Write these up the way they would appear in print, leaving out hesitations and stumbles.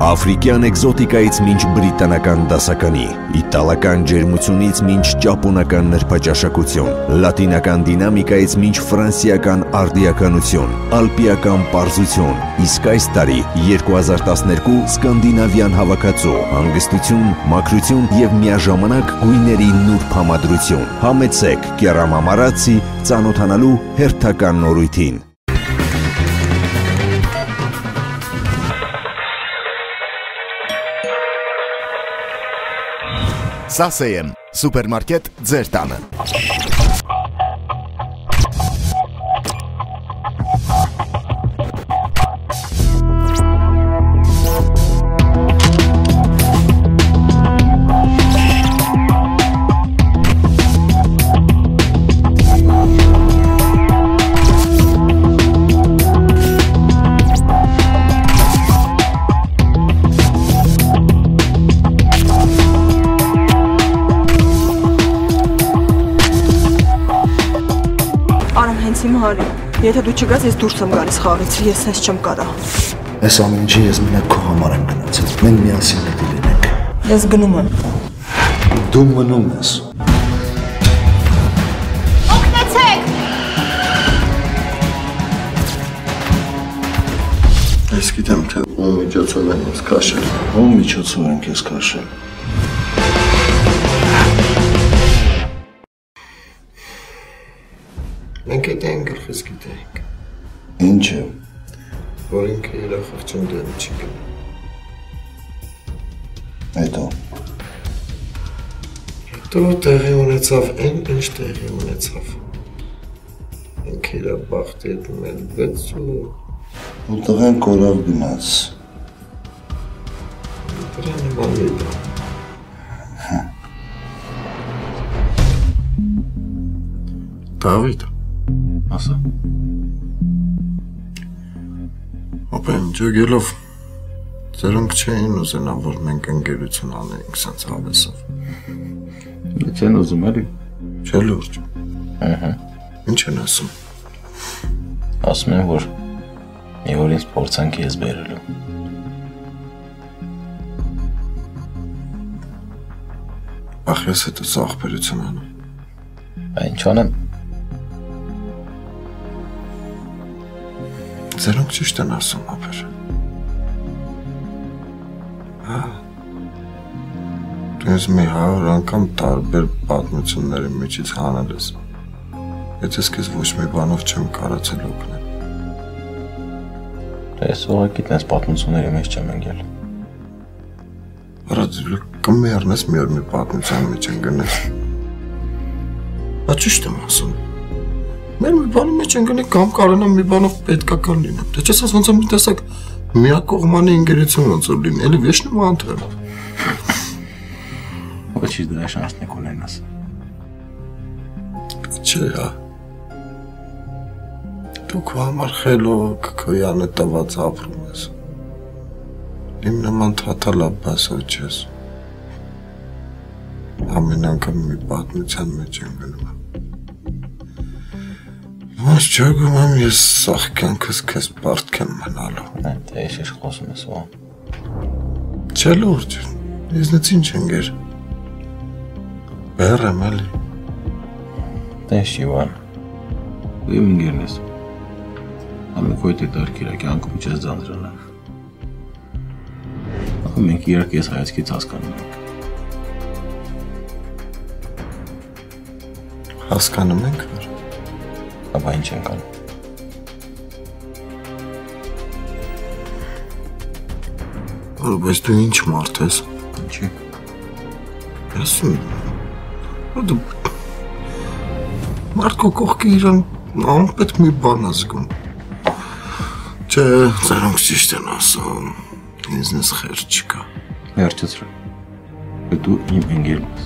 Աֆրիկյան էկզոտիկայից մինչ բրիտանական դասականի, իտալական ջերմությունից մինչ ճապոնական նրբաճաշակություն, լատինական դինամիկայից մինչ ֆրանսիական արդիականություն, ալպիական պարզություն, իսկ այս տարի 2012 սկանդինավյան հավաքածու, հանգստություն, մաքրություն և միաժամանակ գույների նուրբ համադրություն։ Համեցեք Կերամամարացի ծանոթանալու հերթական նորույթին։ Սասեյեմ, սուպերմարկետ ձեր տանը։ Եթե դու չգաս, ես դուրս եմ գալիս խաղից, ես ես չեմ կարա։ Այս ամեն ինչի ես մենակ քո համար եմ գնացել, մենք միասին պետք է լինենք։ Ես գնում եմ։ Դու մնում ես։ Օգնեցեք։ Ես գիտեմ, թե ում միջոցով են ես քաշել։ Ում միջոցով ենք ես քաշել։ Մենք գիտենք, գլխից գիտենք։ Ինչ է։ Որ ինքը իր խղճին դեպի չի գնում։ Հետո տեղի ունեցավ այն, ինչ տեղի ունեցավ։ Ինքը իր բախտի հետ մեր բեցու։ Ու տղեն կորավ գնաց։ Դրան նման լիդա։ Դավիթ։ Ասա։ Ապեն ջոգելով ծերունք չէին ուզենա, որ մենք ընկերություն անենք սենց հավեսով։ Չեն ուզում էլի։ Չէ լուրջ։ Ինչ են ասում։ Ասում են, որ մի օր ինձ փորձանքի ես բերելու։ Ախ, ես հետո ախպերություն անեմ։ Այն ինչ անեմ։ Ձերոնք ճիշտ են ասում, ապեր։ Դու ես մի 100 անգամ տարբեր պատմությունների միջից հանել ես, եթե ես քեզ ոչ մի բանով չեմ կարացել օգնել։ Ես ուղղակի տես պատմությունների մեջ չեմ ընկել։ Արա կմեռնես մի օր մի պատմության մեջ ընկնես։ Բա ճիշտ եմ ասում։ Մեր մի բանի մեջ ընկնենք կամ կարենամ մի բանով պետքական լինեմ։ Դե չես ոնց եմ մի տեսակ միակողմանի ընկերություն ոնց որ լինի, էլի վեշնում անթեմ։ Ոչինչ դրա շանսն ունենաս։ Չէ, դու քո համար խելոք, քո յանը տված ապրում ես։ Իմ նման թաթալապ բասով չես։ Ամեն անգամ մի պատմության մեջ ընկնում եմ։ Ոնց ճոգում եմ ես սաղ կյանքս քեզ բարդք եմ մնալու։ Դե ես խոսում ես ո՞ն։ Չէ լուրջ, եզնից ինչ ընկեր։ Բեր եմ էլի։ Տես Իվան, դու իմ ընկերն ես։ Ամեն քույտի դարքիրա կյանքում չես ձանձրանալ։ Ախը մենք իրար կես հայացքից հասկանում ենք։ Հասկանում ենք որ։ Ապա ինչ ենք անում։ Բայց դու ինչ մարդ ես։ Ինչի։ Ես դու մարդ քո կողքի իրան անպետք մի բան ազգում։ Չէ, ծերոնք ճիշտ են ասում։ Ինձնես խեր չկա։ Վերջացրու։ Դու իմ ընկերն ես։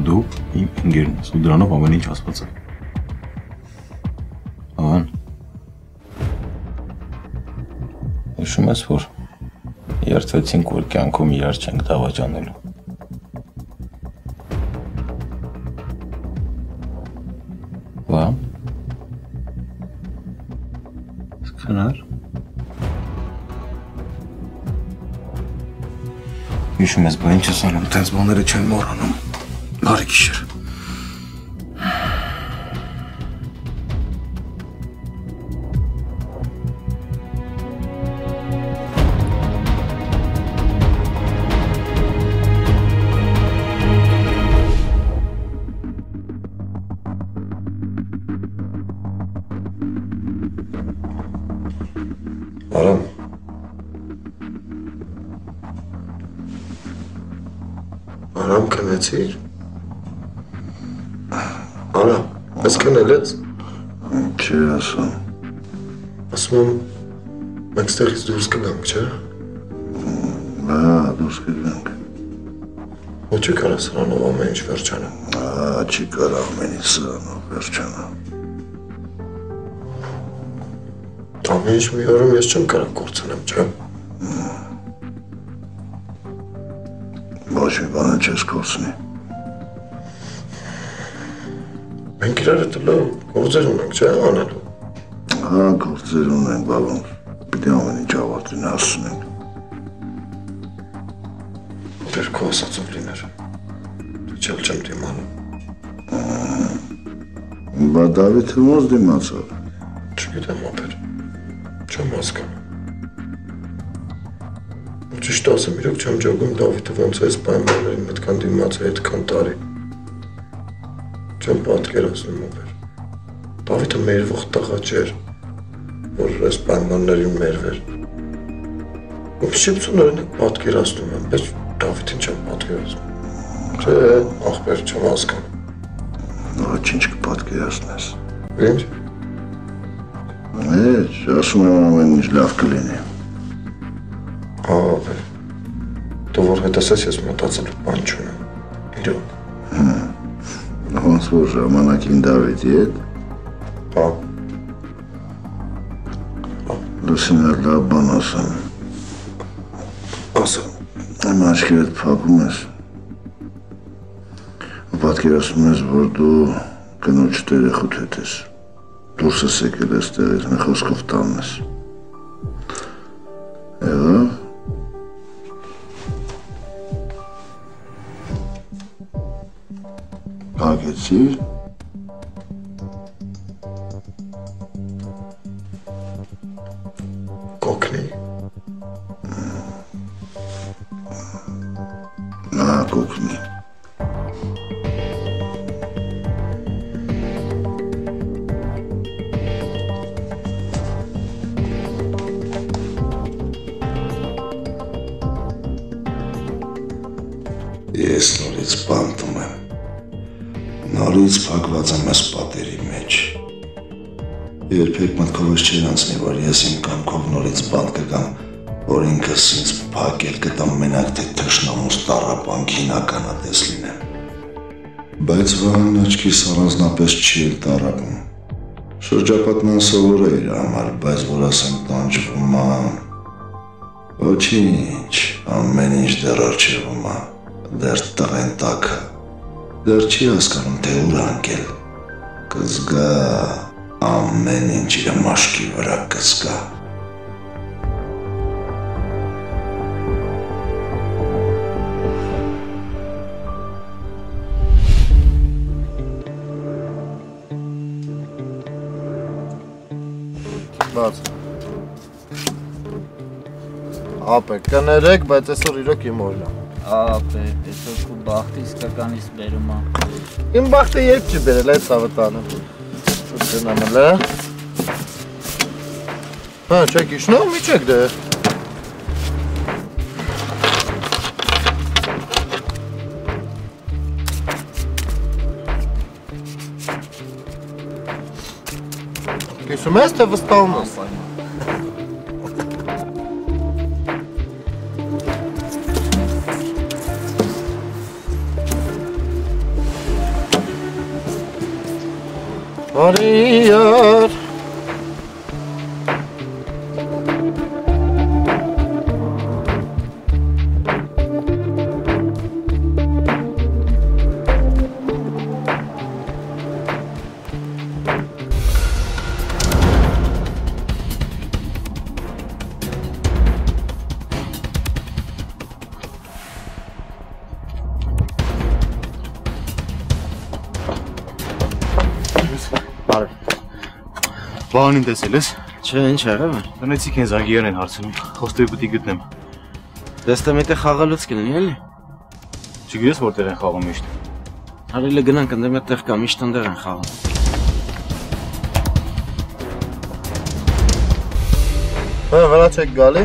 Դու իմ ընկերն ես։ Ու դրանով ամեն ինչ ասված է։ Ան։ Հիշում ես, որ երթվեցինք, որ կյանքում իրար չենք դավաճանելու։ Վա։ Սկնար։ Հիշում ես, բա ինչ ես անում, տենց բաները չեն մոռանում։ Բարի գիշեր։ Արամ։ Արամ կնեցիր։ Արամ, ես կնել ես։ Չի ասում։ Ասում եմ, մենք ստեղից դուրս կգանք, չէ։ Բա, դուրս կգանք։ Ու չի կարա սրանով ամեն ինչ վերջանա։ Չի կարա ամեն ինչ սրանով վերջանա։ Ամեն ինչ մի օրում ես չեմ կարա կործնեմ, չէ։ Ոչ մի բանը չես կործնի։ Մենք իրար հետ լավ գործեր ունենք, չէ, անելու։ Գործեր ունենք, բա ոնց, պիտի ամեն ինչ ավարտին հասցնենք։ Դեր քո ասածով լիներ։ Դու չեմ դիմանում։ Բա Դավիթը ոնց դիմացավ։ Չգիտեմ, ապեր։ Չեմ հասկանում։ Ճիշտ ասեմ, իրոք չեմ ջոգում Դավիթը ոնց է այս պայմաններին մտքան դիմաց է այդքան տարի։ Չեմ պատկերացնում, ապեր։ Դավիթը մերվող տղա չէր, որ այս պայմաններին մերվեր։ Ու փշիպցուներն եք պատկերացնում եմ, բայց Դավիթին չեմ պատկերացնում։ Չէ, ախպեր չեմ հասկանում։ Ոչինչ կպատկերացնես։ Ինչ։ Ասում եմ ամեն ինչ լավ կլինի։ Ապեր, դու որ հետս ես մտածելու բան չունեմ, իրոք։ Ոնց որ ժամանակին Դավիթի հետ։ Հա։ Լուսինը լավ բան ասեմ։ Ասա։ Իմ աչքերդ փակում ես։ Պատկերացնում ես, որ դու կնոջ տերեխուտ հետ ես։ Դուրս ես եկել ես տեղից, մի խոսքով տանն ես։ Եղավ։ Փակեցիր։ Կոքնի։ Կոքնի։ Ես նորից բանտում եմ, նորից փակված եմ ես պատերի մեջ, երբեք մտքով ես չեր անցնի, որ ես իմ կամքով նորից բանտ կգամ, որ ինքս ինձ փակել կտամ մենակ թե թշնամուս տառապանքին ականատես լինեմ, բայց վարան աչքիս առանձնապես չի էլ տառապում, շրջապատն անսովոր է իր համար, բայց որ ասեմ տանջվում ամ, ոչինչ, ամեն ինչ դեռ արջևում ա, դեռ տղեն տակը, դեռ չի հասկանում, թե ուր անկել, կզգա, ամեն ինչ իր մաշկի վրա կզգա։ Բաց։ Ապե, կներեք, բայց այսօր իրոք իմ օրն է։ Ապե, այսօր քո բախտը իսկականից բերում է։ Իմ բախտը երբ չի բերել այդ ցավտանը։ Չնամել է։ Հա, չեք իշնում, մի չեք դե։ Կիսում ես, թե վստահում ես։ Արիար Բանին տեսել ես։ Չէ, ինչ եղավ է։ Տնեցիք են զանգերն են հարցնում։ Խոստովի պիտի գտնեմ։ Դեստը մետը խաղալուց կլինի, էլի։ Չգիտես որտեղ են խաղում միշտ։ Արիլը գնանք ընդեմ այդտեղ կա, միշտ ընդեղ են խաղում։ Հա, վրա չեք գալի։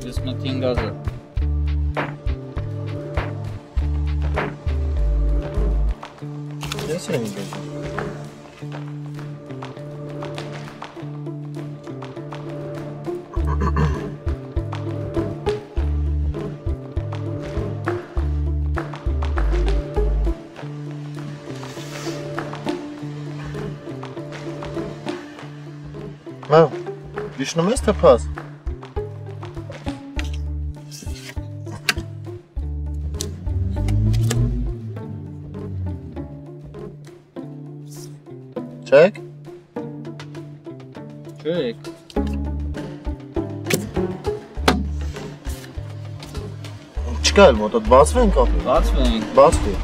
Ես մտին գազը։ Ես եմ գալի։ Մա, դիշնում ես թե փաս։ Չեք։ Չեք։ Չկա էլ մոտ, բացվեն կապը։ Բացվենք։ Բացվի։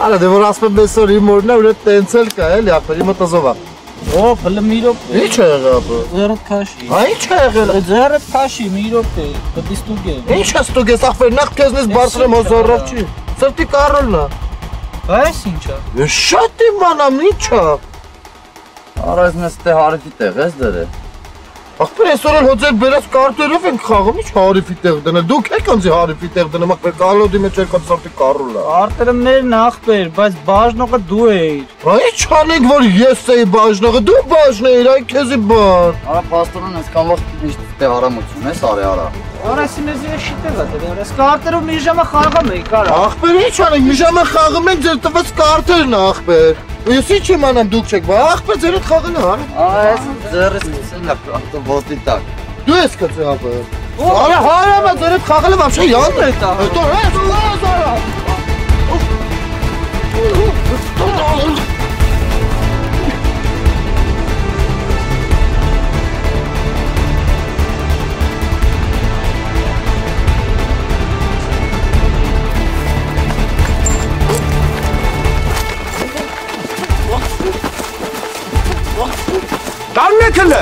Արա դե որ ասում եմ այսօր իմ օրն է ուր տենցել կա էլի ախպեր իմը տզովա։ Օ, բլը մի րոպե։ Ինչ է եղավ։ Ձեռդ քաշի։ Հա ինչ է եղել։ Ձեռդ քաշի մի րոպե։ Պետք է ստուգեմ։ Ինչ է ստուգես ախպեր նախ քեզնից բարձրեմ հոզորով չի։ Սրտի կարոլն է։ Այս ինչա։ Ես շատ իմանամ ինչա։ Արայս մեզ տե հարիվի տեղ ես դրե։ Ախպեր այսօր էլ հոձեր բերած կարտերով ենք խաղում, ինչ հարիվի տեղ դնել։ Դուք եք անձի հարիվի տեղ դնեմ, ախպեր կալոդի մեջ եկած սրտի կարոլ է։ Արտերը մերն ախպեր, բայց բաժնողը դու էիր։ Հա ինչ անենք որ ես էի բաժնողը, դու բաժն էիր, այ քեզի բան։ Արա պաստորն այսքան վաղ միշտ տե հարամություն ես, արի արա։ Արասին ես շիտեղա դե, արես կարտերով մի ժամը խաղում էի, կարա։ Ախպեր ինչ անենք, մի ժամը խաղում ենք ձեր տված կարտերն է ախպեր։ Ես ինչ իմանամ դուք չեք, բա ախպեր ձերդ խաղել է, հա։ Այս ձեռս կսել է կարտը ոտի տակ։ Դու ես կծե ախպեր։ Արա հարամը ձերդ խաղել է вообще յալն է տա։ Հետո հես արա։ Կանգնեք հլը։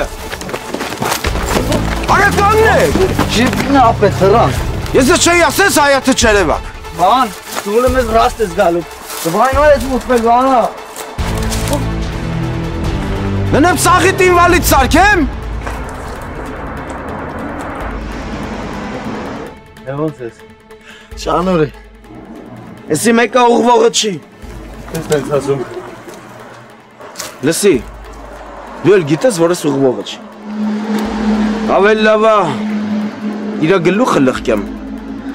Արա կանգնեք։ Ջիպն է ապետ հրան։ Ես չէի ասես հայաթը չերևակ։ Բան, դու մեզ ռաստ ես գալու։ Դվայնո ես մուտվել բանա։ Ննեմ սաղիտ ինվալիդ սարքեմ։ Եղոնց ես։ Շանորի։ Եսի մեկը ուղվողը չի։ Ես տենց ասում։ Լսի, դու էլ գիտես, որ ես ուղվողը չի։ Ավել լավա, իրա գլուխը լխկեմ,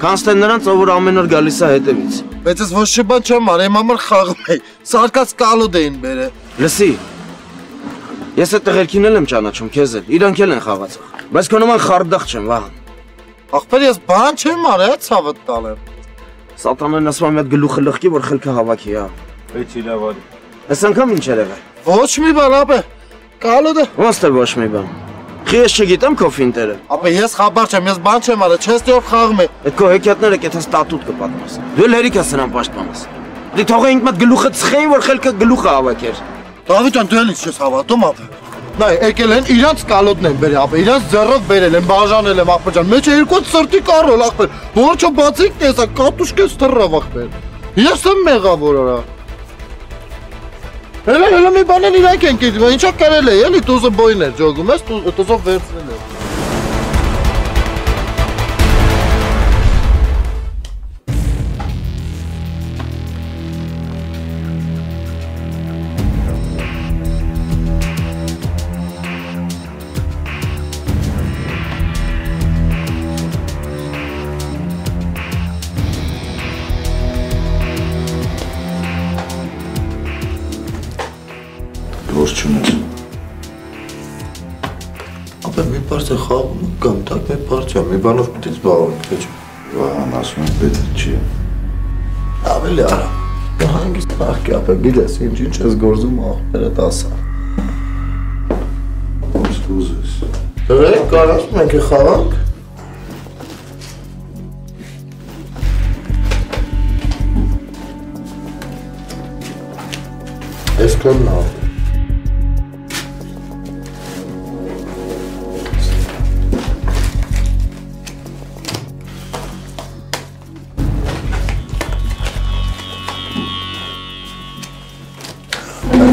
կանց թե նրանց, ով որ ամեն օր գալիս է հետևից։ Բայց ես ոչ չի բան չեմ արել, իմ համար խաղում էի, սարկած կալոդ էին բերը։ Լսի, ես այդ տղերքին էլ եմ ճանաչում, քեզ էլ, իրանք էլ են խաղացող, բայց քո նման խարդախ չեմ, վահան։ Ախպեր ես բան չեմ արել, ցավդ տալեմ։ Սատանան ասում եմ այդ գլուխը լխկի, որ խելքը հավաքի, հա։ Էցի լավ արի։ Այս անգամ ինչ էր եղել։ Ոչ մի բան, ապե, կալոդը։ Ոնց թե ոչ մի բան։ Խի ես չգիտեմ քո ֆինտերը։ Ապե ես խաբար չեմ, ես բան չեմ արել, չես դեռ խաղում է։ Այդ քո հեքիաթները կեթա ստատուտ կպատրաս։ Դու էլ հերիք ես նրան պաշտպանես։ Դի թողը ինքդ մտ գլուխը ծխեին, որ խելքը գլուխը հավաքեր։ Դավիթ ան դու էլ ինչ ես հավատում, ապե։ Նայ, եկել են իրանց կալոդն են բերել, ապե, իրանց ձեռով բերել են, բաժանել են ախպեր ջան, մեջ է երկու սրտի կարոլ ախպեր, որ չո բացիկ տեսա, կատուշկես թռավ ախպեր։ Ես եմ մեղավոր արա։ Հələ մի բան են իրանք են կետում, ինչա կարել է, էլի տուզը բոյն էր ջոգում ես, տուզով վերցնել է։ Գործ չունես։ Ապա մի պարզ է խաղում կամ տակ մի պարզ է, մի բանով պիտի զբաղվում, թե չէ։ Վահան ասում եմ պետք չի։ Ավելի արա։ Հանգիստ նախքի ապա գիտես, ինչ ես գործում ախպերը տասա։ Ոնց ուզես։ Դրեք, կարաս մենք է խաղանք։ Քոնն ավ։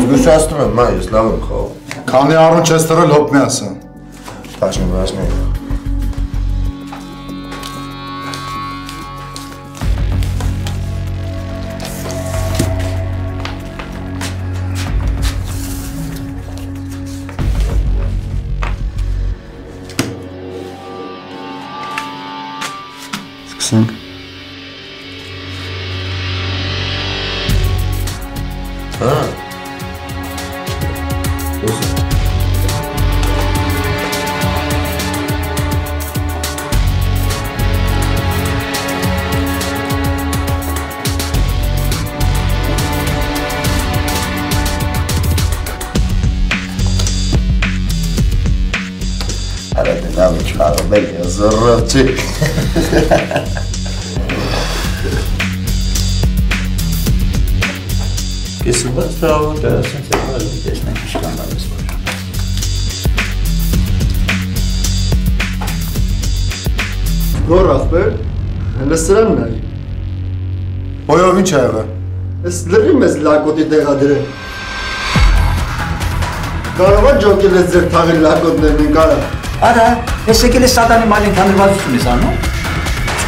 Զգուշացնում եմ, մա, ես լավ եմ խաղում։ Քանի առուն չես տրել, հոպ մի ասա։ Տաշին վրաշմի։ Սկսենք։ Հա։ Ara de nada, cara, bem, zarrati. Կեսուված տավոտը ասենց է բարի տեսնենք իշկանալ ես որ։ Գոր ախպեր, հենը սրանն այ։ Ոյով ինչ է եղը։ Ես լրի մեզ լակոտի տեղադրել։ Կարավա ջոկել ես ձեր թաղի լակոտներն են կարա։ Արա, ես եկել ես սատանի մալին թանդրվածություն ես անում։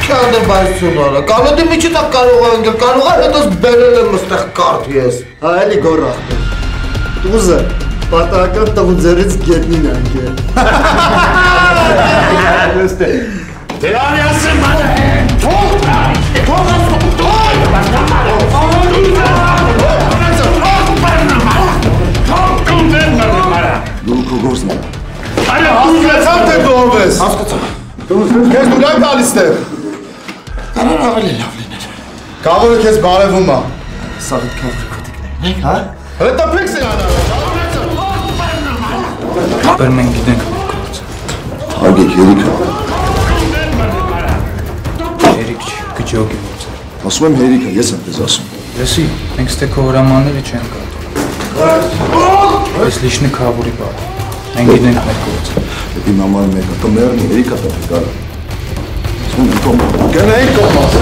Քանդրվածություն արա, կանոդի միջի տակ կարող անգել, կարող ար հետոս բերել եմ ստեղ կարդ ես։ Հա, էլի գոր ախպեր։ Տուզը, պատահական տղու ձերից գետնին անգել։ Դերանի ասեմ մանը, թող Լուկո գործն է։ Այո, դու լեցավ թե դով ես։ Հասկացա։ Քեզ դու լավ գալիս դեր։ Կարան ավելի լավ լիներ։ Կաղորը քեզ բարևում է։ Սաղիտ քարտի կոտիկներն եք, հա։ Հələ տապեքս է անարը։ Բեր մենք գիտենք գործ։ Հարգեք հերիքը։ Հերիք չի, գջոգի գործ։ Ասում եմ հերիքը, ես եմ դեզ ասում։ Լսի, մենք ստե քո հրամանները չենք կատում։ Ես լիշնի քավորի բար։ Մենք գիտենք մեր գործը։ Դեպի մամարը մեկը, տո մերնի հերիքը պետք է կարա։ Ասում եմ կոմ։ Գնային կոմաս։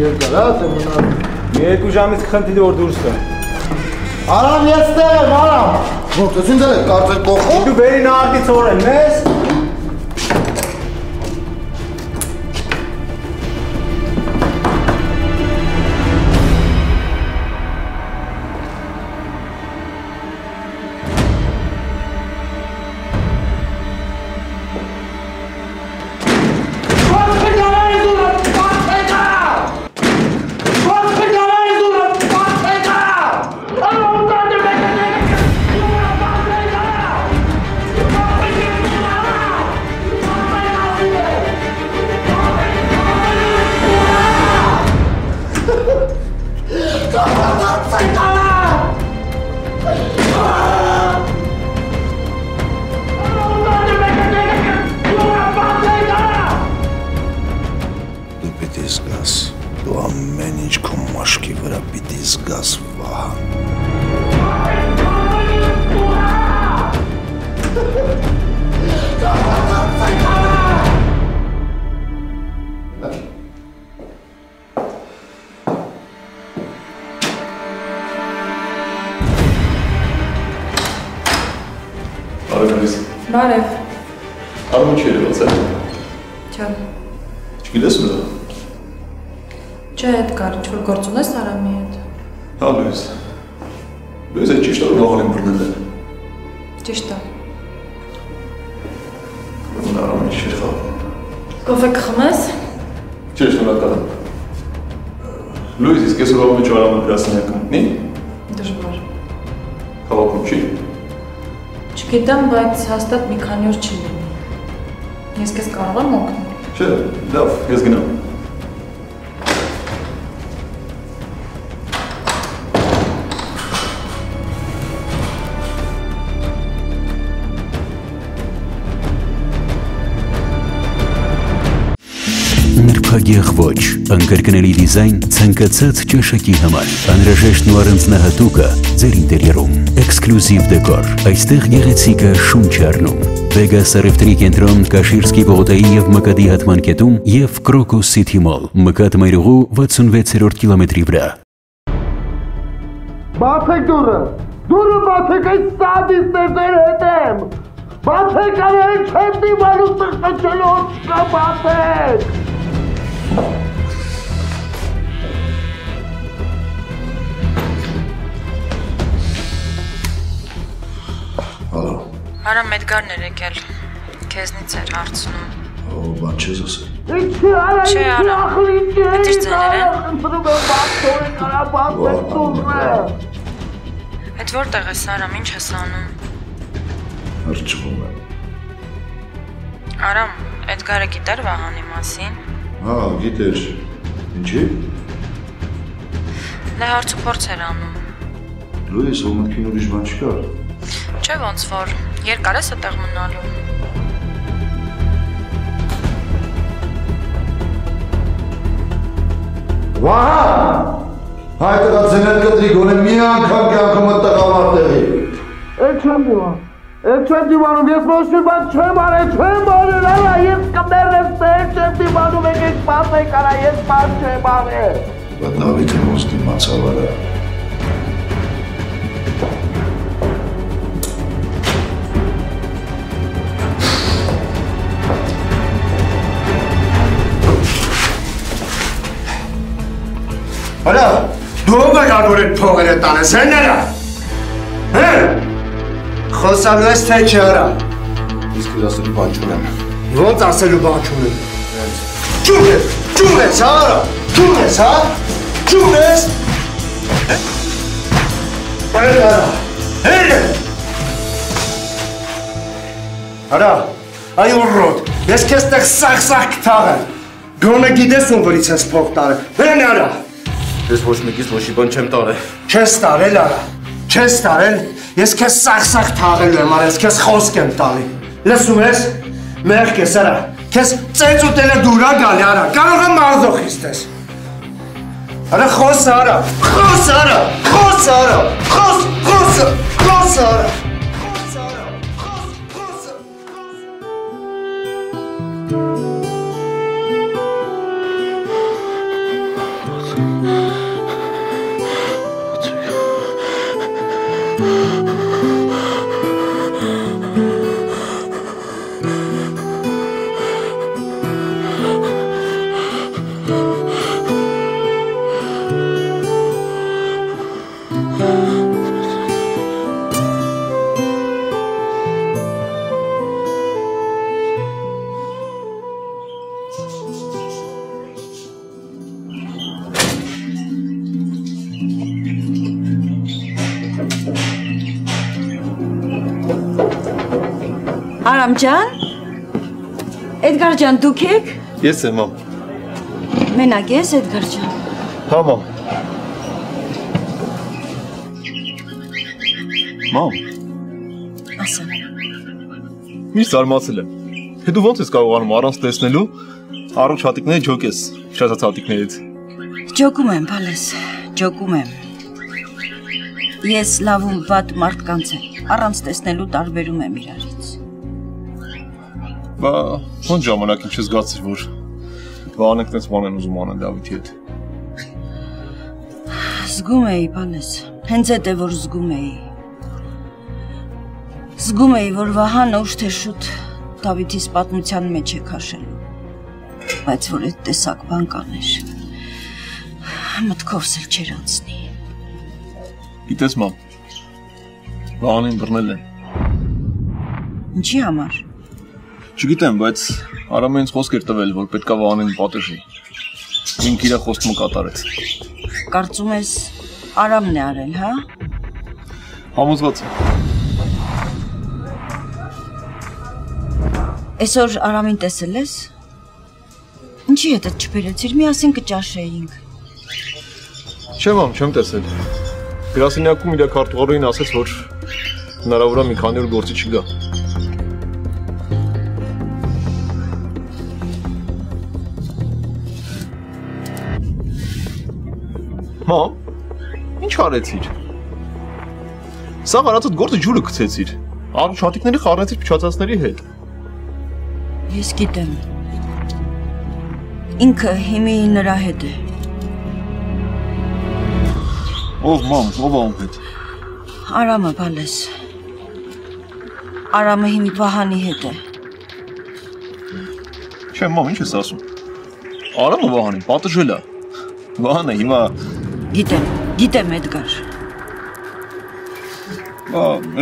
Երկարատ է մնալ։ Երկու ժամից կխնդրի որ դուրս գա։ Արամ ես տեղ եմ, արամ։ Ոնց ես ինձ էլ եք կարծել կողում։ Դու բերին արտից օրեն մեզ։ Դու ամեն ինչ քո մաշկի վրա պիտի զգաս Վահան։ Բարև։ Արմուն չի երևաց է։ Չէ։ Չգիտես ու դա։ Չէ, Էդգար, ինչ-որ գործ ունես Արամի հետ։ Հա, Լույս։ Լույս է ճիշտ որ վաղալ եմ բռնել է։ Ճիշտ է։ Արամը չի խաղ։ Կոֆե կխմես։ Չէ, շնորհակալ եմ։ Լույս, իսկ ես ուրախ մեջ արամը գրասենյակը մտնի։ Դժվար։ Քաղաքում չի։ Գիտեմ, բայց հաստատ մի քանի օր չի լինի։ Ես քեզ կարող եմ օգնել։ Չէ, լավ, ես գնամ։ Նրբագեղ ոչ, անկրկնելի դիզայն ցանկացած ճաշակի համար, անհրաժեշտ ու առանձնահատուկը ձեր ինտերիերում, էքսկլյուզիվ դեկոր, այստեղ գեղեցիկը շունչ է առնում, Vegas Areftery կենտրոն Կաշիրսկի Բողոդայի և Մկադի հատման կետում և Crocus City Mall, Մկատ Մայրուղու 66-րդ կիլոմետրի վրա։ Բացեք դուրը, բացեք այս սադիստներ ձեր հետ եմ, բացեք արել չեմ դիմանում տղտչելով չկա բացեք։ Հալո։ Արամ Էդգարն էր եկել, քեզնից էր հարցնում։ Ո, բան չես ասել։ Ինչի արա, Չէ, Արամ, ինչի ձեր ձեներ են։ ընտրում եմ բացորեն արա բացեք դուրը։ Այդ որտեղ ես Արամ, ինչ ես անում։ Հրճվում եմ։ Արամ, Էդգարը գիտեր Վահանի մասին։ Հա, գիտեր։ Ինչի։ Նա հարց ու փորձ էր անում։ Լույս, ո մտքին ուրիշ բան չկար։ Չէ ոնց որ, երկար ես այդտեղ մնալու։ Վահան! Հայտեղա ձեներ կտրի գոնե մի անգամ կյանքումը տղամար տեղի։ Էլ չեմ դիման, ես ոչ մի բան չեմ արել, արա, ես կմերեմ տեղ չեմ դիմանում եք ես պասեք, արա, ես բան չեմ արել։ Բա Դավիթը ոնց դիմացավ արա։ Արա, դու ով եկար որ այդ փողերը տանես, հեն արա։ Խոսալու ես թե չէ արա։ Իսկ ես ասելու բան չունեմ։ Ոնց ասելու բան չունեմ։ Ճուն ես, հա արա, ճուն ես, հա, ճուն ես։ Արա, հերը։ Արա, այ ուրոտ, ես քեզ տեղ սաղ կթաղեմ։ Գոնե գիտես ում որից ես փող տարել, հեն արա։ Ես ոչ մեկից ոչի բան չեմ տարել։ Չես տարել արա, չես տարել, ես քեզ սաղ թաղելու եմ արա, ես քեզ խոսք եմ տալի։ Լսում ես, մեղք ես արա, քեզ ծեծ ուտելը դուրա գալի արա, կարող եմ մաղձոխից տես։ Արա խոս արա, խոս արա։ Արամ ջան, Էդգար ջան, դուք եք։ Ես եմ, մամ։ Մենակ ես, Էդգար ջան։ Հա, մամ։ Մամ։ Ասեմ։ Միշտ զարմացել եմ։ Թե դու ոնց ես կարողանում առանց տեսնելու առողջ հատիկները ջոկես շատած հատիկներից։ Ջոկում եմ, բալես, ջոկում եմ։ Ես լավ ու վատ մարդկանց եմ, առանց տեսնելու տարբերում եմ իրարից։ Բա ոնց ժամանակ ինչ զգացիր, որ Վահանն այդպես բան են ուզում անեն Դավիթի հետ։ Զգում էի, բալես, հենց այդ է որ զգում էի։ Զգում էի, որ Վահանը ուշ թե շուտ Դավիթիս պատմության մեջ է քաշելու, բայց որ այդ տեսակ բան կաներ, մտքովս էլ չեր անցնի։ Գիտես, մամ, Վահանին բռնել են։ Ինչի համար։ Չգիտեմ, բայց Արամը ինձ խոսք էր տվել, որ պետքա Վահանին պատժի։ Ինքը իր խոստումը կատարեց։ Կարծում ես Արամն է արել, հա։ Համոզված եմ։ Այսօր Արամին տեսել ես։ Ինչի հետ չբերեցիր, միասին կճաշեինք։ Չէ, մամ, չեմ տեսել։ Գրասենյակում իր քարտուղարուին ասեց, որ հնարավոր է մի քանի օր գործի չգա։ Մամ, ինչ արեցիր։ Սաղ արածդ գործը ջուրը գցեցիր։ Շատիկների խառնեցիր փչացածների հետ։ Ես գիտեմ։ Ինքը հիմի նրա հետ է։ Ով մամ, ով ում հետ։ Արամը բալես։ Արամը հիմի Վահանի հետ է։ Չէ, մամ, ինչ ես ասում։ Արամը Վահանին պատժել է։ Վահանը հիմա Գիտեմ Էդգար։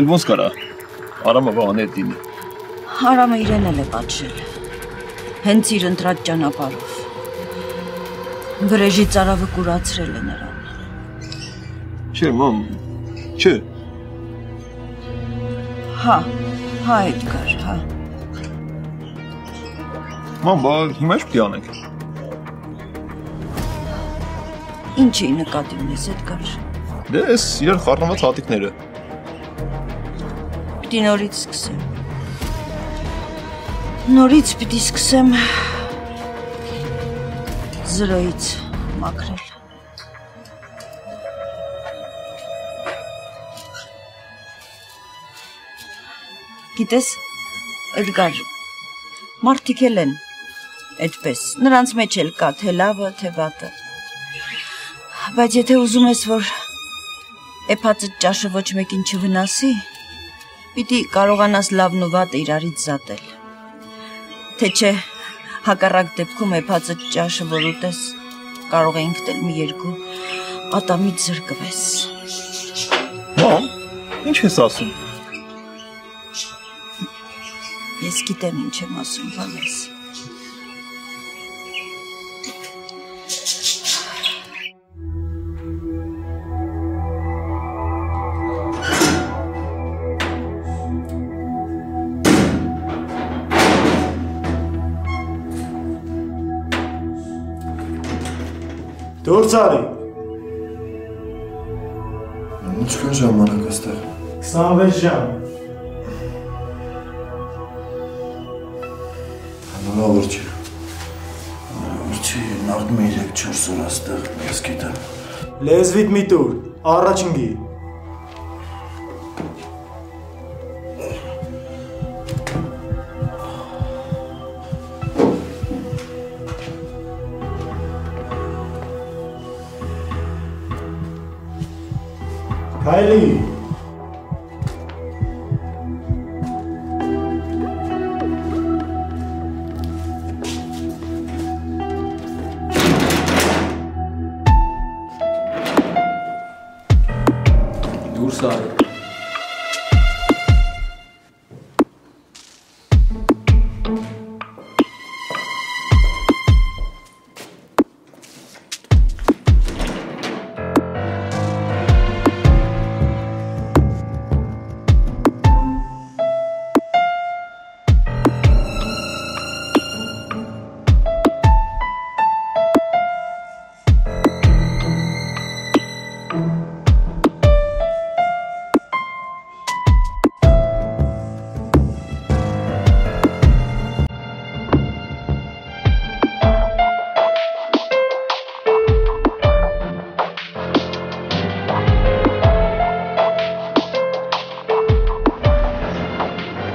Էլ ոնց կարա։ Արամը Վահանի հետ դիմի։ Արամը իրեն էլ է պատժել։ Հենց իր ընտրած ճանապարհով։ Վրեժի ծարավը կուրացրել է նրան։ Չէ, մամ, չէ։ Հա, Էդգար, հա։ Մամ, բա հիմա ինչ պետք է անենք։ Ինչի նկատի ունես, Էդգար։ Դե էս իրար խառնված հատիկները։ Պիտի նորից սկսեմ։ Նորից պիտի սկսեմ զրոյից մաքրել։ Գիտես, Էդգար, մարդիկ էլ են այդպես, նրանց մեջ էլ կա թե լավը, թե վատը։ Բայց եթե ուզում ես, որ էփածը ճաշը ոչ մեկին չվնասի, պիտի կարողանաս լավն ու վատը իրարից զատել։ Թե չէ, հակառակ դեպքում էփածը ճաշը, որ ուտես, կարող է ինքնել մի երկու ատամից զրկվես։ Մամ, ինչ ես ասում։ Ես գիտեմ ինչ եմ ասում, Վալես։ Դուրս արի։ Ինչքան ժամանակ այստեղ։ 26 ժամ։ Հնարավոր չի։ Նախ 3-4 օր այստեղ, ես գիտեմ։ Լեզվիդ մի տուր, առաջին գի։ Քայլի։ Դուրս արի։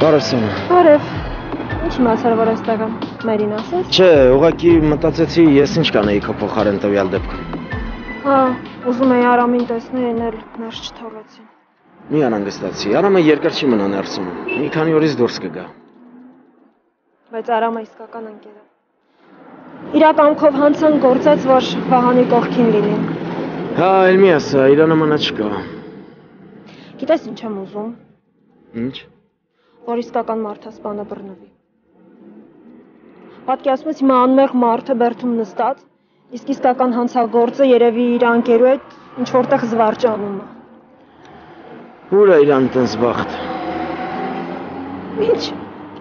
Բարև, ինչ իմացար, որ այստեղ եմ, մերին ասես։ Չէ, ուղղակի մտածեցի ես ինչ կանեի քո փոխարեն տվյալ դեպքում։ Հա, ուզում էի Արամին տեսնեին, էլ ներս չթողեցին։ Մի անհանգստացի, Արամը երկար չի մնա ներսում, մի քանի օրից դուրս կգա։ Բայց Արամը իսկական ընկեր է։ Իրա կամքով հանցան գործեց, որ Վահանի կողքին լինի։ Հա, էլ մի ասա, իրա նմանա չկա։ Գիտես ինչ եմ ուզում։ Ինչ։ Որ իսկական մարդասպանը բռնվի։ Պատկերացնում ես հիմա անմեղ մարդը բերդում նստած, իսկ իսկական հանցագործը երևի իր անկերու հետ ինչ որտեղ զվարճանում է։ Ուր է իրան տենց բախտ։ Ինչ,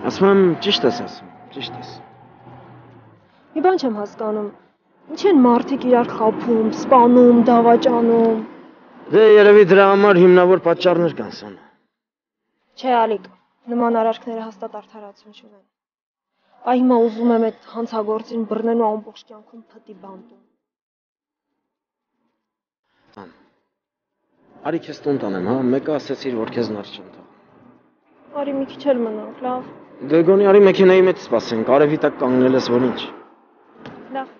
Ասում եմ, ճիշտ ես ասում, ճիշտ ես։ Մի բան չեմ հասկանում։ Ինչ են մարդիկ իրար խաբում, սպանում, դավաճանում։ Դե երևի դրա համար հիմնավոր պատճառներ կան սան։ Չէ, Ալիկ, նման արարքները հաստատ արդարացում չունեն։ Այ հիմա ուզում եմ այդ հանցագործին բռնեն ու ամբողջ կյանքում փտի բանտում։ Արի քեզ տուն տանեմ, հա, մեկը ասեցիր, որ քեզ նար չեմ թող։ Արի մի քիչ էլ մնանք, լավ։ Դե գոնի արի մեքենայի մեջ սպասենք, արևի տակ կանգնել ես, որ ինչ։ Լավ։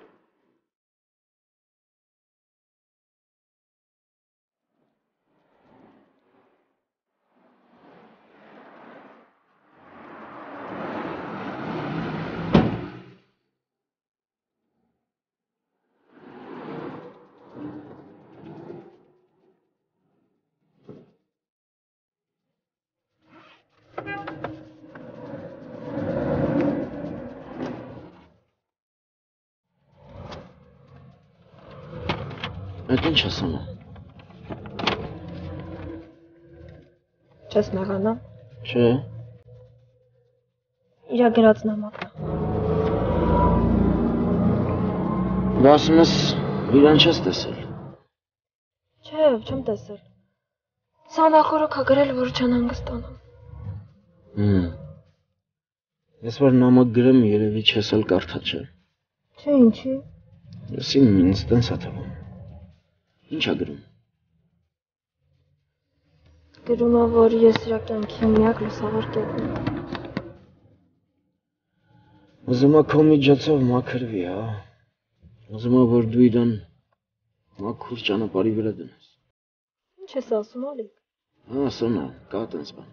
Այդ ինչ ես անում։ Չես մեղանա։ Չէ։ Իրա գրած նամակը։ Բա ասում ես, իրան չես տեսել։ Չէ, չեմ տեսել։ Սա նախորդ է գրել, որ չանհանգստանամ։ Ես որ նամակ գրեմ, երևի չես էլ կարդա, չէ։ Չէ, ինչի։ Ես ինձ տենց է թվում։ Ինչ է գրում։ Գրում է, որ ես իրա կյանքի միակ լուսավոր կետն եմ։ Ուզում է քո միջոցով մաքրվի, հա։ Ուզում է, որ դու իրան մաքուր ճանապարհի վրա դնես։ Ինչ ես ասում, Ալիկ։ Հա, սոնա, կա տենց բան։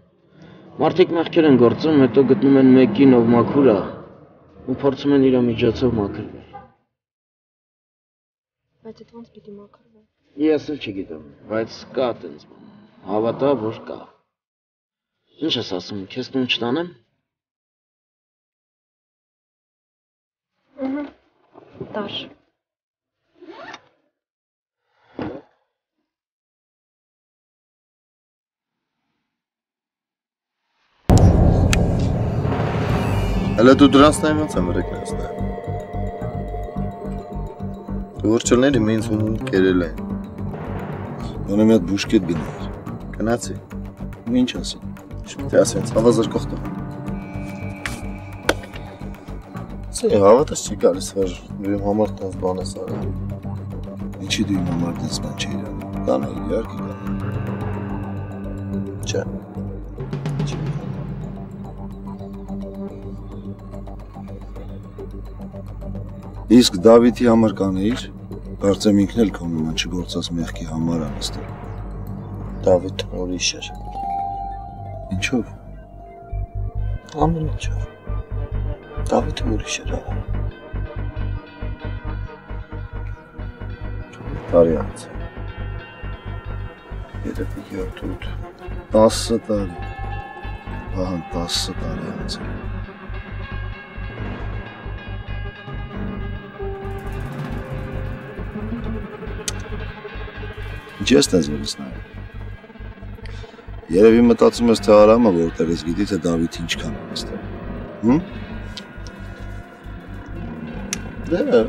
Մարդիկ մեղքեր են գործում, հետո գտնում են մեկին, ով մաքուր է, ու փորձում են իրա միջոցով մաքրվել։ Բայց այդ ոնց պիտի մաքրվեն։ Ես էլ չգիտեմ, բայց կա տենց բան։ Հավատա, որ կա։ Ինչ ես ասում, քեզ տուն չտանեմ։ Տար։ Հələ դու դրանց նայմած եմ ուրեկնած նայում։ Գործելները ինձ ում կերել են։ Ոնը մի հատ բուշկետ գնար։ Գնացի։ Ու ինչ ասի։ Շուտ ասեց, հավազրկող տղա։ Սա հավատաս չի գալիս, որ իմ համար տես բան ես արել։ Ինչի դու իմ համար տես բան չէիր արել։ Կանա, իհարկե կանա։ Չէ։ Իսկ Դավիթի համար կանեիր, կարծեմ ինքն էլ քո նման չգործած մեղքի համար անստել։ Դավիթը ուրիշ էր։ Ինչով։ Ամեն ինչով։ Դավիթը ուրիշ էր աղա։ Տարի անց։ Երևի 7-8, 10 տարի։ Ահա 10 տարի անց։ Ինչ ես տես որ ես նայում։ Երևի մտածում ես թե Արամը որտեղ ես գիտի թե Դավիթ ինչքան է ստել։ Դե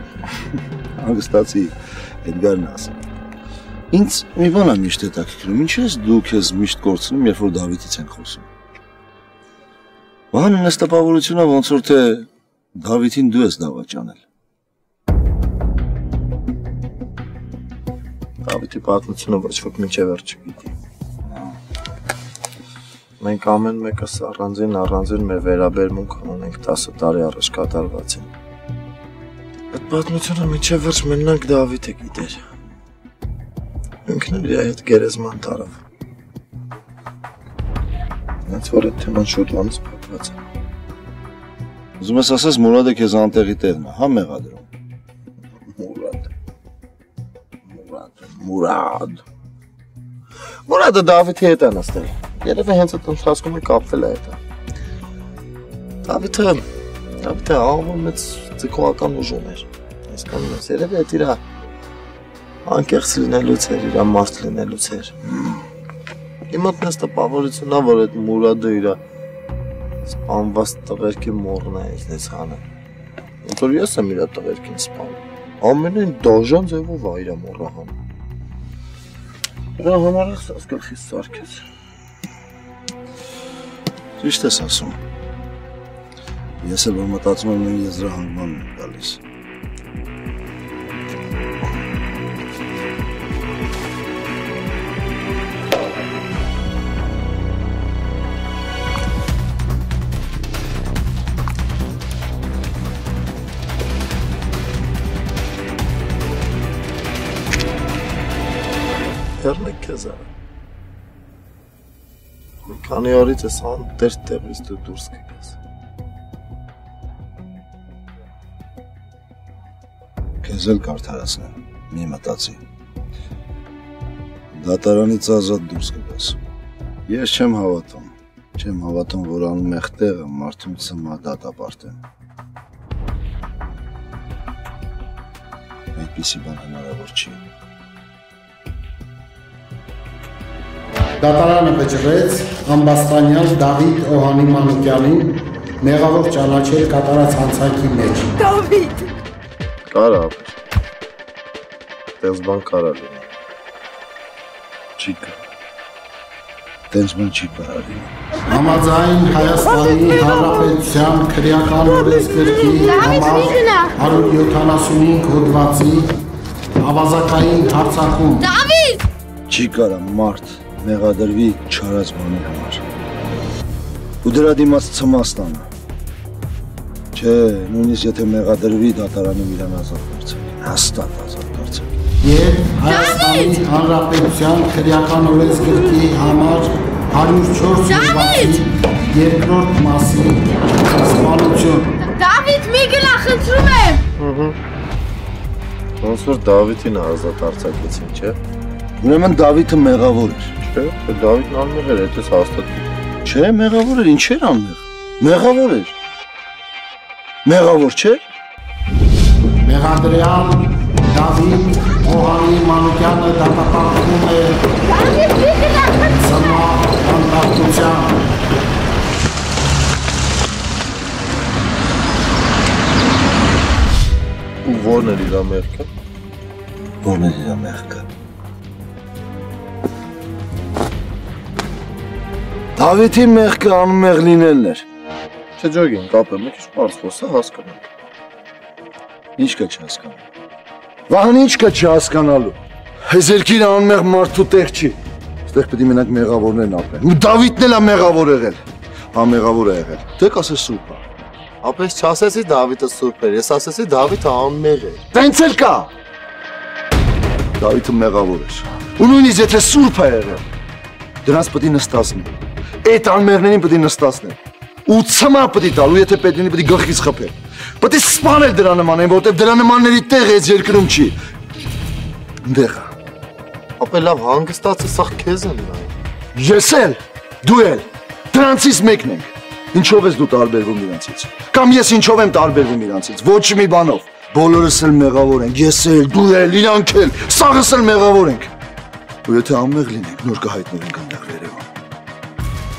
հանգստացի Էդգարն ասա։ Ինձ մի բան է միշտ հետաքրքրում, ինչ ես դու քեզ միշտ կորցնում, երբ որ Դավիթից ենք խոսում։ Բանը նստապավորությունը ոնց որ թե Դավիթին դու ես դավաճանել։ Դավիթի պատմությունը ոչ ոք մինչև վերջ չգիտի։ Մենք ամեն մեկս առանձին մեր վերաբերմունք ունենք 10 տարի առաջ կատարվածին։ Այդ պատմությունը մինչև վերջ մենակ Դավիթը գիտեր։ Ինքն էլ իր հետ գերեզման տարավ։ Հենց որ այդ թեման շուտ անց փակված է։ Ուզում ես ասես Մուրադը քեզ անտեղի տեղն է, հա մեղադրում։ Մուրադը Դավիթի հետ է նստել։ Երևի հենց այդ ընթացքում է կապվել է հետը։ Դավիթը ահավոր մեծ ձգողական ուժ ուներ։ Հասկանում ես, երևի այդ իրա անկեղծ լինելուց էր, իրա մարդ լինելուց էր։ Հիմա տնես տպավորությունն է, որ այդ Մուրադը իրա Սպանված տղերքի մորն է ես հանը։ Ոնց որ ես եմ իր տղերքին սպանում։ Ամենայն դաժան ձևով է իր մորը հանում։ Դրա համար ես գլխից սարքեց։ Ճիշտ ես ասում։ Ես էլ որ մտածում եմ եզրահանգման եմ գալիս։ Հեռն է քեզ արա։ Մի քանի օրից ես անտեր տեղից դու դուրս կգաս։ Քեզ էլ կարդարացնեմ, մի մտածի։ Դատարանից ազատ դուրս կգաս։ Ես չեմ հավատում, որ անմեղ տեղը մարդուն ծմա դատապարտ է։ Այդպիսի բան հնարավոր չի։ Դատարանը վճռեց ամբաստանյալ Դավիթ Օհանի Մանուկյանին մեղավոր ճանաչել կատարած հանցանքի մեջ։ Դավիթ! Կարա ապեր։ Տենց բան կարա լինի։ Չի կա։ Տենց բան չի կարա լինի։ Համաձայն Հայաստանի Հանրապետության քրեական օրենսգրքի համար 175 հոդվածի ավազակային հարձակում։ Դավիթ! Չի կարա մարդ մեղադրվի չարած բանի համար։ Ու դրա դիմաց ծմա ստանա։ Չէ, նույնիսկ եթե մեղադրվի դատարանում իրան ազատ դարձեք, հաստատ ազատ դարձեք։ Եվ Հայաստանի Հանրապետության քրեական օրենսգրքի համար 104 հոդվածի երկրորդ մասի սպանություն։ Դավիթ, մի գնա, խնդրում եմ։ Ոնց որ Դավիթին ազատ արձակեցին, չէ։ Ուրեմն Դավիթը մեղավոր էր։ Չէ, Դավիթն անմեղ էր, այդպես հաստատ։ Չէ, մեղավոր էր, ինչ էր անմեղ։ Մեղավոր էր։ Մեղավոր չէ։ Մեղադրյալ Դավիթ Օհանի Մանուկյանը դատապարտվում է ծմա անտարբության։ Ու որն էր իր մեղքը։ Որն էր իր մեղքը։ Դավիթի մեղքը անմեղ լինելն էր։ Չէ ջոգին, կապը, մի քիչ պարզ խոսա, հասկանանք։ Ինչ կա չհասկանալու։ Վահան ինչ կա չհասկանալու։ Այս երկիրը անմեղ մարդու տեղ չի։ Այստեղ պետք է մենակ մեղավորներն ապրեն։ Ու Դավիթն էլ է մեղավոր եղել։ Հա մեղավոր է եղել։ Դե կասես սուրբ է։ Ապես չասեցի Դավիթը սուրբ էր, ես ասեցի Դավիթը անմեղ էր։ Տենց էլ կա։ Դավիթը մեղավոր էր։ Ու նույնիսկ եթե սուրբ է եղել, դրանց պետք է նստացնի։ Այդ անմեղներին պետք է նստացնել։ Ու ցմա պետք է տալ, ու եթե պետք լինի պետք է գլխից խփել։ Պետք է սպանել դրա նմաններին, որովհետև դրա նմանների տեղը այս երկրում չի։ Դեղ։ Ապա լավ հանգստացի, սա քեզ եմ նայ։ Ես էլ, դու էլ, դրանցից մեկն ենք։ Ինչով ես դու տարբերվում իրանցից։ Կամ ես ինչով եմ տարբերվում իրանցից։ Ոչ մի բանով։ Բոլորս էլ մեղավոր ենք, ես էլ, դու էլ, իրանք էլ, սաղս էլ մեղավոր ենք։ Ու եթե անմեղ լինենք, նոր կհայտնվենք այնտեղ վերևում։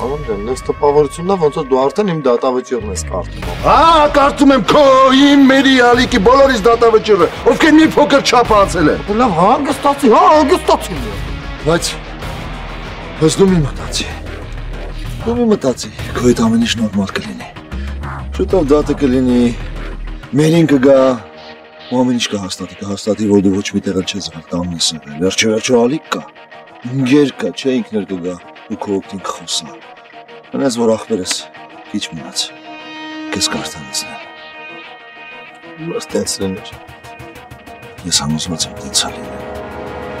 Անոնց նես տպավորությունն է, ոնց որ դու արդեն իմ դատավճիռն ես կարդում։ Հա, կարդում եմ քո, իմ, մերի, ալիքի, բոլորիս դատավճիռը, ովքեր մի փոքր չափ անցել են։ Լավ, հանգստացի, հա, հանգստացի։ Բայց դու մի մտածի։ Դու մի մտածի, քո այդ ամեն ինչ նորմալ կլինի։ Շուտով դատը կլինի, մերին կգա, ու ամեն ինչ կհաստատի, որ դու ոչ մի տեղ չես եղել, տանն ես եղել, վերջը ալիք կա, ընկեր կա, չէ ինքներ կգա, ու քո օգտին կխոսա։ Մնաց որ ախպերս քիչ մնաց, քեզ կարդանացնեմ։ Բայց տենց լիներ։ Ես համոզված եմ տենց լինել։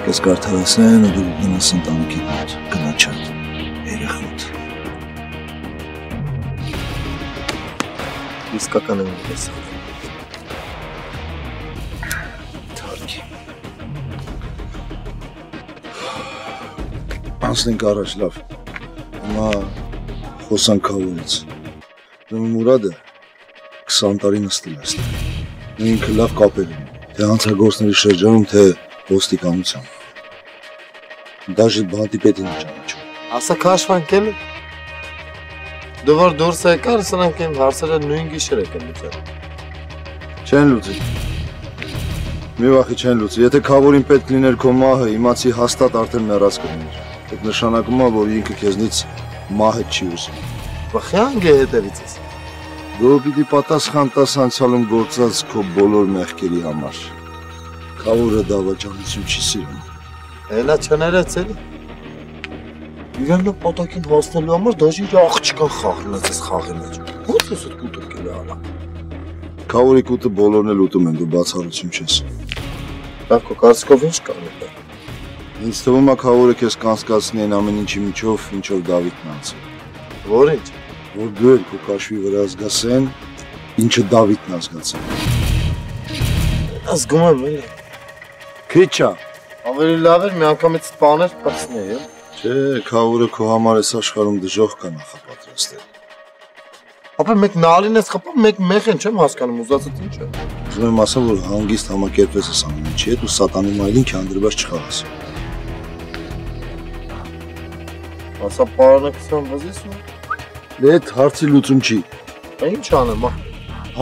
Քեզ կարդանացնեն ու դու գնաս ընտանիքիդ մոտ, գնաչած, երեխոտ։ Իսկական եմ ես։ Անցնենք առաջ, լավ, հիմա խոսանք քավորից, Մուրադը 20 տարի նստել է ստեղ, ու ինքը լավ կապել ունի, թե հանցագործների շրջանում, թե ոստիկանությամբ, դաժե բանտի պետին է ճանաչում։ Ասա քաշվանքել է։ Դու որ դուրս եկար, սրանք իմ հարցերը նույն գիշերը կլուծեն։ Չեն լուծի։ Մի վախի չեն լուծի։ Եթե Քավորին պետք լիներ քո մահը, իմացի հաստատ արդեն մեռած կլիներ։ Այդ նշանակում է, որ ինքը քեզնից մահը չի ուզում։ Վախյանգ է հետևիցս։ Դու պիտի պատասխան տաս անցյալում գործած քո բոլոր մեղքերի համար։ Քավորը դավաճանություն չի սիրում։ Էլա չներեց էլի։ Իրան լավ պատակին հասնելու համար դաժի իր աղջկան խաղնած ես խաղի մեջ։ Ո՞նց ես այդ կուտը կելի արա։ Քավորի կուտը բոլորն էլ ուտում են, դու բացառություն չես։ Բավ քո կարծիքով ինչ կա նետը։ Ինձ թվում է Քավորը քեզ կանցկացնի այն ամեն ինչի միջով, ինչով Դավիթն անցել։ Որ ինչ։ Որ դու էլ քո կաշվի վրա զգասեն, ինչը Դավիթն ազգացել։ Ազգում եմ էլի։ Քիչ է։ Ավելի լավ էր մի անգամից սպաներ պրծնեի, է։ Չէ, Քավորը քո համար այս աշխարհում դժոխք կա նախապատրաստել։ Ապա մեկ նալին ես խփում, մեկ մեղ են, չեմ հասկանում, ուզածդ ինչ է։ Ուզում եմ ասել, որ հանգիստ համակերպվես այս ամեն ինչի հետ ու սատանի մայլին քանդրված չխաղաս։ Ասա պարանակցան վզես ու։ Դե այդ հարցի լուծում չի։ Ինչ անեմ,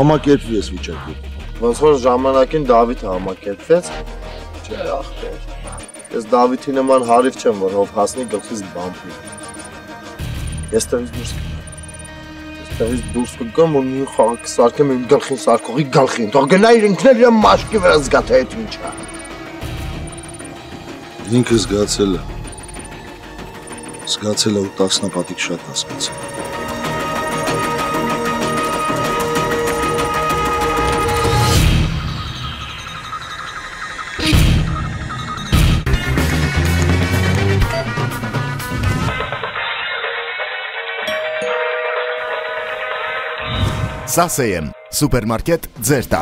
համակերպվի ես վիճակի։ Ոնց որ ժամանակին Դավիթը համակերպվեց, չէ ախպեր։ Ես Դավիթի նման հարիվ չեմ, որ հով հասնի գլխից բամբի։ Ես տեղից դուրս կգամ ու մի խաղ կսարքեմ իմ գլխին սարքողի գլխին, թող գնա իր ինքն էլ իր մաշկի վրա զգա թե այդ ինչ է։ Ինքը զգացել է։ Զգացել է ու տասնապատիկ շատ հասկացել։ Սասեյեմ, սուպերմարկետ ձեր տան։